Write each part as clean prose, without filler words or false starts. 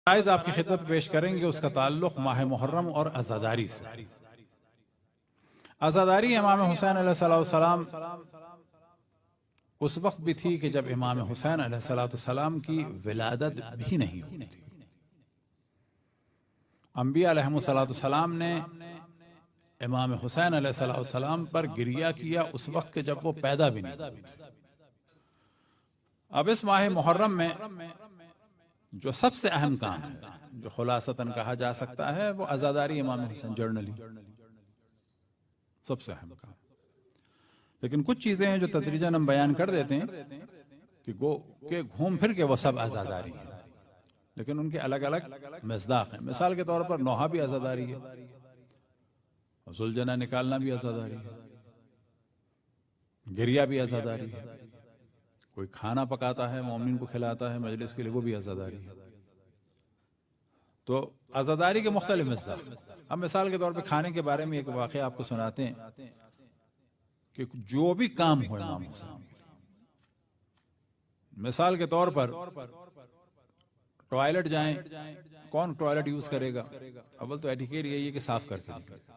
فرائض آپ کی خدمت پیش کریں گے، اس کا تعلق ماہ محرم اور عزاداری سے۔ عزاداری امام حسین علیہ السلام اس وقت بھی تھی کہ جب امام حسین علیہ السلام کی ولادت بھی نہیں ہوئی تھی۔ انبیاء علیہ السلام نے امام حسین علیہ السلام پر گریہ کیا اس وقت کہ جب وہ پیدا بھی نہیں ہوئی تھی۔ اب اس ماہ محرم میں جو سب سے اہم کام ہے، جو خلاصتاً کہا جا سکتا ہے، وہ عزاداری امام حسین، جرنلی سب سے اہم کام۔ لیکن کچھ چیزیں ہیں جو تدریجاً ہم بیان کر دیتے ہیں کہ گھوم پھر کے وہ سب عزاداری ہیں، لیکن ان کے الگ الگ مصداق ہیں۔ مثال کے طور پر نوحہ بھی عزاداری ہے، ذوالجنہ نکالنا بھی عزاداری ہے، گریہ بھی عزاداری ہے، کوئی کھانا پکاتا ہے مومنین کو کھلاتا ہے مجلس کے لیے، وہ بھی عزاداری ہے۔ تو عزاداری کے مختلف مصداق۔ اب مثال کے طور پہ کھانے کے بارے میں ایک واقعہ آپ کو سناتے ہیں کہ جو بھی کام ہو امام حسین، مثال کے طور پر ٹوائلٹ جائیں، کون ٹوائلٹ یوز کرے گا؟ اول تو ایٹیکیٹ یہی ہے کہ صاف کر کے،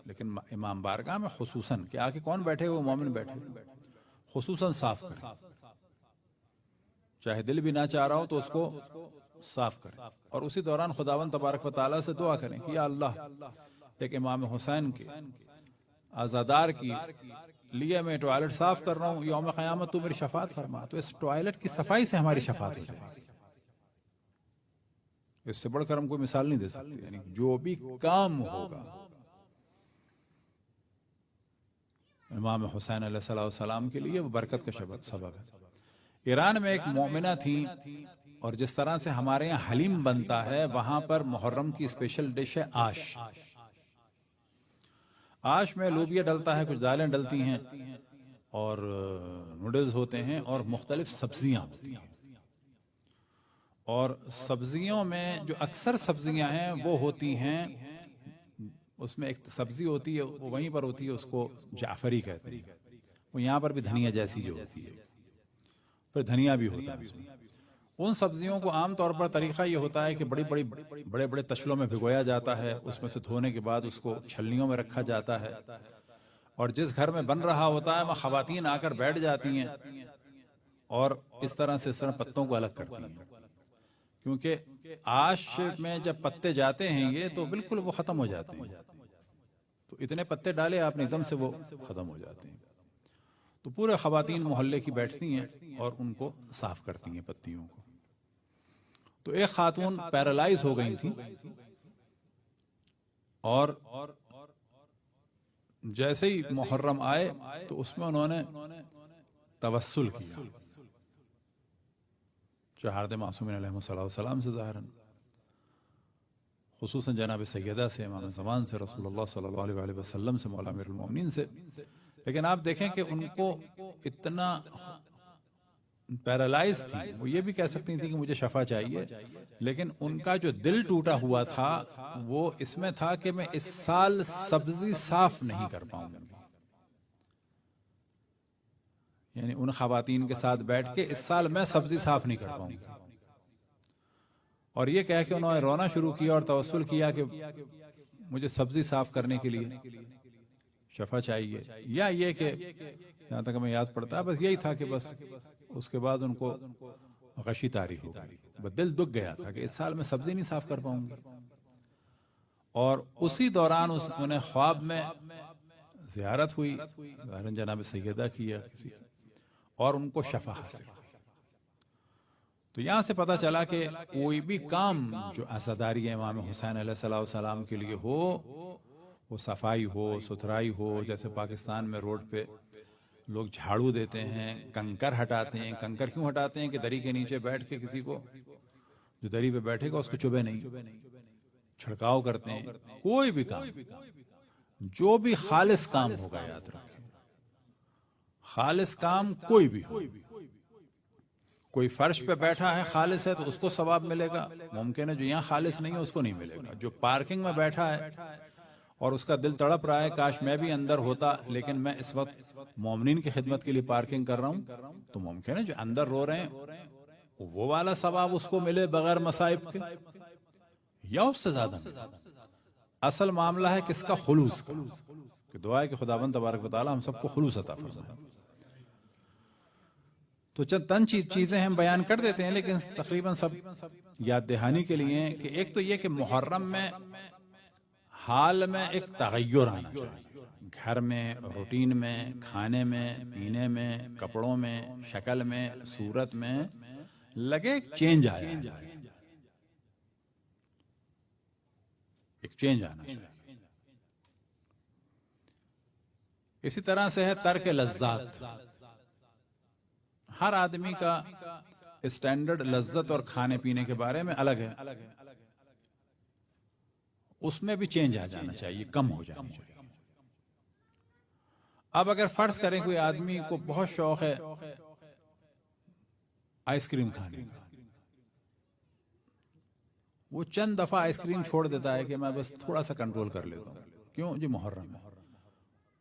لیکن امام بارگاہ میں خصوصاً کہ آگے کون بیٹھے ہوئے، مومن بیٹھے ہوئے، خصوصاً صاف کریں، چاہے دل بھی نہ چاہ رہا ہو تو اس کو صاف کریں، اور اسی دوران خداوند تبارک و تعالیٰ سے دعا کریں کہ یا اللہ، ایک امام حسین کے عزادار کی لیے میں ٹوائلٹ صاف کر رہا ہوں، یوم قیامت تو میری شفاعت فرما۔ تو اس ٹوائلٹ کی صفائی سے ہماری شفاعت ہو جائے گی۔ اس سے بڑھ کر ہم کوئی مثال نہیں دے سکتے، یعنی جو بھی کام ہوگا امام حسین علیہ السلام کے لیے وہ برکت کا سبب ہے۔ ایران میں ایک مومنہ تھی، اور جس طرح سے ہمارے یہاں حلیم بنتا ہے، وہاں پر محرم کی اسپیشل ڈش ہے آش۔ آش میں لوبیا ڈلتا ہے، کچھ دالیں ڈلتی ہیں، اور نوڈلز ہوتے ہیں، اور مختلف سبزیاں ہوتی ہیں۔ اور سبزیوں میں جو اکثر سبزیاں ہیں وہ ہوتی ہیں، اس میں ایک سبزی ہوتی ہے وہ وہیں پر ہوتی ہے، اس کو جعفری کہتے ہیں، وہ یہاں پر بھی دھنیا جیسی جو ہوتی ہے، پھر دھنیا بھی ہوتا ہے اس میں۔ ان سبزیوں کو عام طور پر طریقہ یہ ہوتا ہے کہ بڑے بڑے تشلوں میں بھگویا جاتا ہے، اس میں سے دھونے کے بعد اس کو چھلنیوں میں رکھا جاتا ہے، اور جس گھر میں بن رہا ہوتا ہے وہاں خواتین آ کر بیٹھ جاتی ہیں، اور اس طرح پتوں کو الگ کرتی ہیں، کیونکہ آش میں جب پتے جاتے ہیں یہ تو بالکل وہ ختم ہو جاتے ہیں، تو اتنے پتے ڈالے آپ نے ایک دم سے وہ ختم ہو جاتے ہیں۔ تو پورے خواتین محلے کی بیٹھتی ہیں اور ان کو صاف کرتی ہیں پتیوں کو۔ تو ایک خاتون پیرالائز ہو گئی تھی، اور جیسے ہی محرم آئے تو اس میں انہوں نے توسل کیا چہارد معصومین علیہ السلام سے، ظاہراً خصوصاً جناب سیدہ سے، امام زمان سے، رسول اللہ صلی اللہ علیہ وسلم سے، مولا امیر المومنین سے۔ لیکن آپ دیکھیں کہ ان کو اتنا پیرالائز تھی، وہ یہ بھی کہہ سکتی تھی کہ مجھے شفا چاہیے، لیکن ان کا جو دل ٹوٹا ہوا تھا وہ اس میں تھا کہ میں اس سال سبزی صاف نہیں کر پاؤں گی، یعنی ان خواتین کے ساتھ بیٹھ کے اس سال میں سبزی صاف نہیں کر پاؤں گی، اور یہ کہہ کے انہوں نے رونا شروع کیا اور توسل کیا کہ مجھے سبزی صاف کرنے کے لیے شفا چاہیے، یا یہ کہ جہاں تک ہمیں یاد پڑتا ہے بس یہی تھا کہ بس اس کے بعد ان کو غشی طاری ہو گئی، بس دل دکھ گیا تھا کہ اس سال میں سبزی نہیں صاف کر پاؤں گی۔ اور اسی دوران انہیں خواب میں زیارت ہوئی جناب سیدہ کی یا کسی، اور ان کو شفا حاصل۔ تو یہاں سے پتہ چلا کہ کوئی بھی کام جو عزاداری امام حسین علیہ السلام کے لیے ہو، وہ صفائی ہو، ستھرائی ہو، جیسے پاکستان میں روڈ پہ لوگ جھاڑو دیتے ہیں، کنکر ہٹاتے ہیں۔ کنکر کیوں ہٹاتے ہیں؟ کہ دری کے نیچے بیٹھ کے کسی کو، جو دری پہ بیٹھے گا اس کو چبھے نہیں، چھڑکاؤ کرتے ہیں۔ کوئی بھی کام، جو بھی خالص کام ہوگا، یاد رکھیں خالص کام کوئی بھی ہو، کوئی فرش پہ بیٹھا ہے خالص ہے تو اس کو ثواب ملے گا، ممکن ہے جو یہاں خالص نہیں ہے اس کو نہیں ملے گا۔ جو پارکنگ میں بیٹھا ہے اور اس کا دل تڑپ رہا ہے کاش میں بھی اندر ہوتا، لیکن میں اس وقت مومنین کی خدمت کے لیے پارکنگ کر رہا ہوں، تو ممکن ہے جو اندر رو رہے ہیں وہ والا ثواب اس کو ملے بغیر مصائب کے۔ یا اس سے زیادہ میں. اصل معاملہ ہے کس کا؟ خلوص کا. کہ دعا ہے کہ خداوند تبارک و تعالی ہم سب کو خلوص عطا فرمائے. تو چند چیزیں ہم بیان کر دیتے ہیں لیکن تقریباً سب یاد دہانی کے لیے کہ ایک تو یہ کہ محرم میں حال میں ایک تغیر آنا چاہیے. گھر میں، روٹین میں، کھانے میں، پینے میں، کپڑوں میں، شکل میں، صورت میں لگے ایک چینج آیا ہے. ایک چینج آنا چاہیے. اسی طرح سے ہے ترک لذات. ہر آدمی کا اسٹینڈرڈ لذت اور کھانے پینے کے بارے میں الگ ہے. اس میں بھی چینج آ جانا چاہیے، کم ہو جانی چاہیے. اب اگر فرض کریں کوئی آدمی کو بہت شوق ہے آئس کریم کھانے کا، وہ چند دفعہ آئس کریم چھوڑ دیتا ہے کہ میں بس تھوڑا سا کنٹرول کر لیتا ہوں. کیوں؟ جی محرم ہے،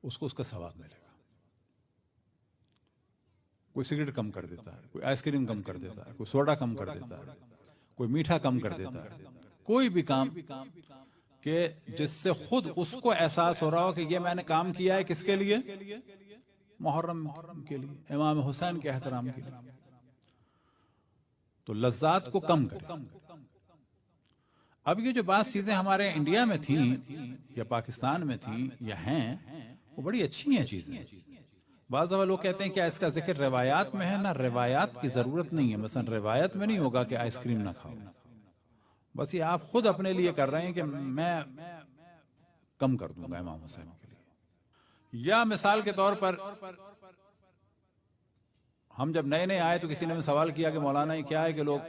اس کو اس کا ثواب ملے گا. کوئی سگریٹ کم کر دیتا ہے، کوئی آئس کریم کم کر دیتا ہے، کوئی سوڈا کم کر دیتا ہے، کوئی میٹھا کم کر دیتا ہے. کوئی بھی کام کہ جس سے خود اس کو احساس ہو رہا ہو کہ یہ میں نے کام کیا ہے کس کے لیے؟ محرم کے لیے، امام حسین کے احترام کے لیے. تو لذات کو کم کریں. اب یہ جو بعض چیزیں ہمارے انڈیا میں تھیں یا پاکستان میں تھیں یا ہیں، وہ بڑی اچھی ہیں چیزیں. بعض دفعہ لوگ کہتے ہیں کہ اس کا ذکر روایات میں ہے. نہ، روایات کی ضرورت نہیں ہے. مثلا روایت میں نہیں ہوگا کہ آئس کریم نہ کھاؤ، بس یہ آپ خود اپنے لیے کر رہے ہیں کہ میں کم کر دوں گا امام حسین کے لیے. یا مثال کے طور پر ہم جب نئے نئے آئے تو کسی نے سوال کیا کہ مولانا یہ کیا ہے کہ لوگ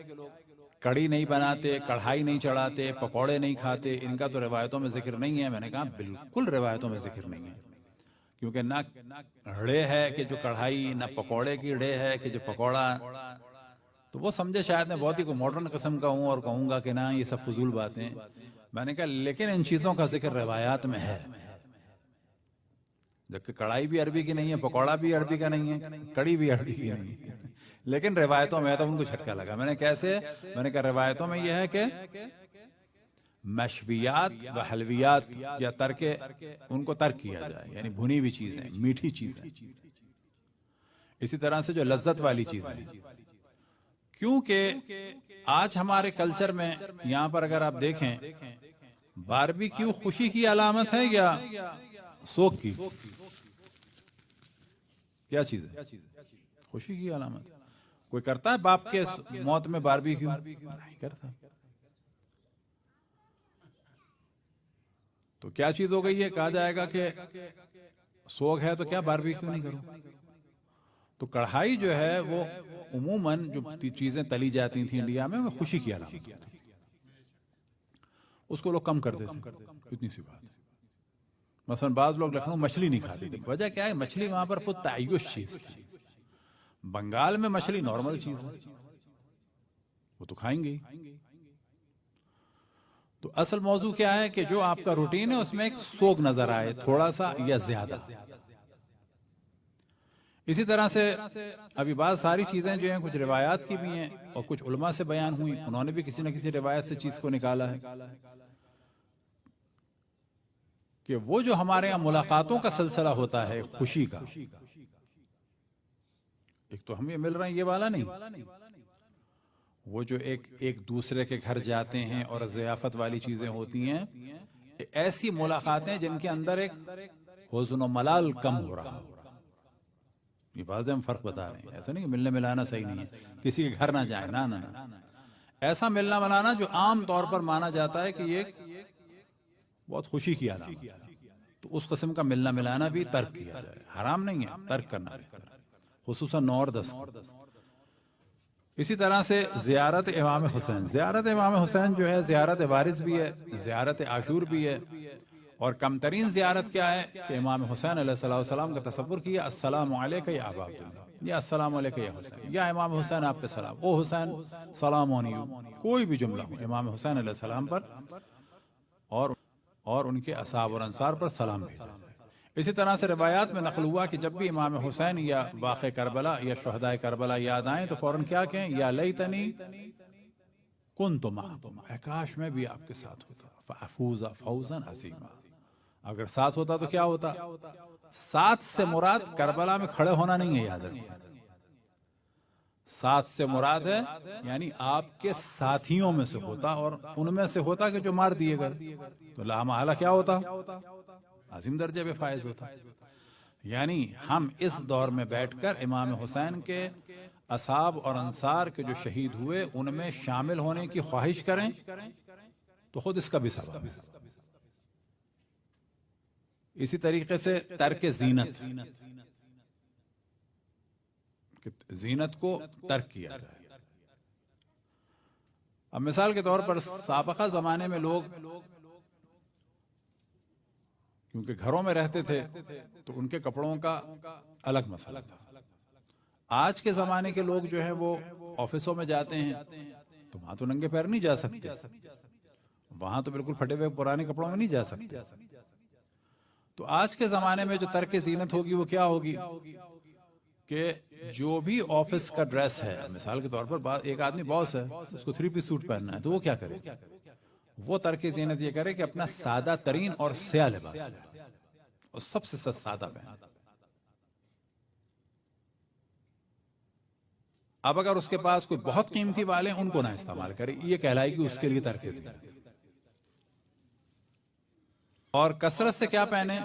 کڑی نہیں بناتے، کڑھائی نہیں چڑھاتے، پکوڑے نہیں کھاتے، ان کا تو روایتوں میں ذکر نہیں ہے. میں نے کہا بالکل روایتوں میں ذکر نہیں ہے، کیونکہ نہ رڑے ہے کہ جو کڑھائی، نہ پکوڑے کی رڑے ہے کہ جو پکوڑا. تو وہ سمجھے شاید میں بہت ہی کوئی ماڈرن قسم کا ہوں اور کہوں گا کہ نہ یہ سب فضول باتیں. میں نے کہا لیکن ان چیزوں کا ذکر روایات میں ہے. جبکہ کڑھائی بھی عربی کی نہیں ہے، پکوڑا بھی عربی کا نہیں ہے، کڑی بھی عربی کی نہیں ہے، لیکن روایتوں میں. تو ان کو جھٹکا لگا. میں نے کیسے؟ میں نے کہا روایتوں میں یہ ہے کہ مشویات و حلویات یا ترک، ان کو ترک کیا جائے، یعنی بھنی ہوئی چیزیں، میٹھی چیزیں. اسی طرح سے جو لذت والی چیزیں، کیونکہ آج ہمارے کلچر میں یہاں پر اگر آپ دیکھیں، باربیکیو خوشی کی علامت ہے یا سوگ کی؟ کیا چیز ہے؟ خوشی کی علامت. کوئی کرتا ہے باپ کے موت میں باربیکیو؟ نہیں کرتا. تو کیا چیز ہو گئی ہے؟ کہا جائے گا کہ سوگ ہے تو کیا باربیکیو نہیں کرو. تو کڑھائی جو ہے وہ عموماً جو چیزیں تلی جاتی تھیں انڈیا میں، وہ خوشی کی علامت تھی. اس کو لوگ کم کر دیتے ہیں. اتنی سی بات. مثلا بعض لوگ لکھنؤ مچھلی نہیں کھاتے تھے. وجہ کیا ہے؟ مچھلی وہاں پر خود تعیش چیز تھی. بنگال میں مچھلی نارمل چیز ہے، وہ تو کھائیں گے. تو اصل موضوع کیا ہے کہ جو آپ کا روٹین ہے اس میں ایک سوگ نظر آئے، تھوڑا سا یا زیادہ. اسی طرح سے ابھی بعض ساری چیزیں جو ہیں کچھ روایات کی بھی ہیں اور کچھ علماء سے بیان ہوئی، انہوں نے بھی کسی نہ کسی روایت سے چیز کو نکالا ہے کہ وہ جو ہمارے یہاں ملاقاتوں کا سلسلہ ہوتا ہے خوشی کا، ایک تو ہم یہ مل رہے ہیں یہ والا نہیں، وہ جو ایک دوسرے کے گھر جاتے ہیں اور ضیافت والی چیزیں ہوتی ہیں، ایسی ملاقاتیں جن کے اندر ایک حزن و ملال کم ہو رہا ہو. یہ واضح ہم فرق بتا رہے ہیں. ایسا نہیں کہ ملنے ملانا صحیح نہیں ہے، کسی کے گھر نہ جائیں، نہ. ایسا ملنا ملانا جو عام طور پر مانا جاتا ہے کہ یہ بہت خوشی کی علامت ہے، تو اس قسم کا ملنا ملانا بھی ترک کیا جائے. حرام نہیں ہے، ترک کرنا بہتر ہے، خصوصاً 9 اور 10. اسی طرح سے زیارت امام حسین. زیارت امام حسین جو ہے زیارت وارث بھی ہے، زیارت عاشور بھی ہے. اور کم ترین زیارت کیا ہے کہ امام حسین علیہ السلام کا تصور کیا، السلام علیکہ یا ابا عبداللہ، یا السلام علیکہ یا حسین، یا امام حسین آپ پہ سلام، او حسین سلام آن یو. کوئی بھی جملہ ہو امام حسین علیہ السلام پر اور ان کے اصحاب اور انصار پر سلام بھیجا جائے. اسی طرح سے روایات میں نقل ہوا کہ جب بھی امام حسین یا واقع کربلا یا شہدائے کربلا یاد آئیں تو فوراً کیا کہیں؟ یا لیتنی کنت معکم، اے کاش میں بھی آپ کے ساتھ ہوتا، فافوز فوزا عظیما، اگر ساتھ ہوتا تو کیا ہوتا؟ ساتھ سے مراد کربلا میں کھڑے ہونا نہیں ہے، یاد رکھیں، ساتھ سے مراد ہے یعنی آپ کے ساتھیوں میں سے ہوتا، اور ان میں سے ہوتا کہ جو مار دیے گئے، تو لا محالہ کیا ہوتا؟ عظیم درجے پہ فائز ہوتا۔ یعنی ہم اس دور میں بیٹھ کر امام حسین کے اصحاب اور انصار کے جو شہید ہوئے ان میں شامل ہونے کی خواہش کریں تو خود اس کا بھی سبب ہے۔ اسی طریقے سے ترک زینت، کہ زینت کو ترک کیا جائے۔ اب مثال کے طور پر سابقہ زمانے میں لوگ کیونکہ گھروں میں رہتے تھے تو ان کے کپڑوں کا الگ مسئلہ تھا۔ آج کے زمانے کے لوگ جو ہیں وہ آفسوں میں جاتے ہیں تو وہاں تو ننگے پیر نہیں جا سکتے، وہاں تو بالکل پھٹے ہوئے پرانے کپڑوں میں نہیں جا سکتے۔ تو آج کے زمانے میں جو ترک زینت ہوگی وہ کیا ہوگی کہ جو بھی آفس کا ڈریس ہے، مثال کے طور پر ایک آدمی باس ہے، اس کو 3 پیس سوٹ پہننا ہے تو وہ کیا کرے؟ وہ ترک زینت یہ کرے کہ اپنا سادہ ترین اور سیاہ لباس اور سب سے سادہ پہنے۔ اب اگر اس کے پاس کوئی بہت قیمتی والے ان کو نہ استعمال کرے، یہ کہلائے گی اس کے لیے ترک زینت۔ اور کثرت سے کیا پہنے؟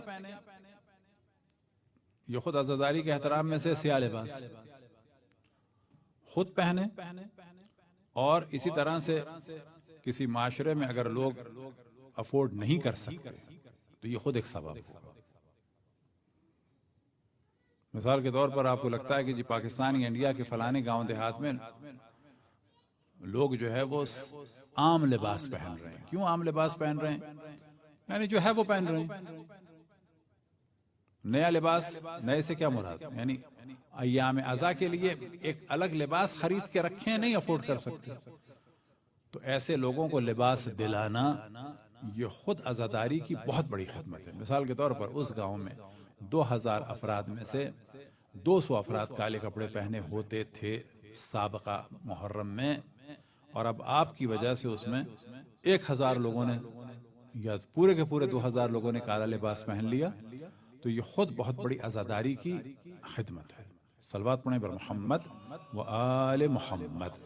یہ خود عزاداری کے احترام میں سے سیاہ لباس خود پہنے، اور اسی طرح سے کسی معاشرے میں اگر لوگ افورڈ نہیں کر سکتے تو یہ خود ایک سبب ہے۔ مثال کے طور پر آپ کو لگتا ہے کہ جی پاکستان یا انڈیا کے فلانے گاؤں دیہات میں لوگ جو ہے وہ عام لباس پہن رہے ہیں۔ کیوں عام لباس پہن رہے ہیں؟ یعنی جو ہے وہ پہن رہے ہیں۔ نیا لباس، نئے سے کیا مراد؟ یعنی ایام عزا کے لیے ایک الگ لباس خرید کے رکھیں، نہیں افورڈ کر سکتے، تو ایسے لوگوں کو لباس دلانا یہ خود عزاداری کی بہت بڑی خدمت ہے۔ مثال کے طور پر اس گاؤں میں 2000 افراد میں سے 200 افراد کالے کپڑے پہنے ہوتے تھے سابقہ محرم میں، اور اب آپ کی وجہ سے اس میں 1000 لوگوں نے یا پورے کے پورے 2000 لوگوں نے کالا لباس پہن لیا، تو یہ خود بہت بڑی عزاداری کی خدمت ہے۔ صلوات پڑھیں بر محمد و آل محمد۔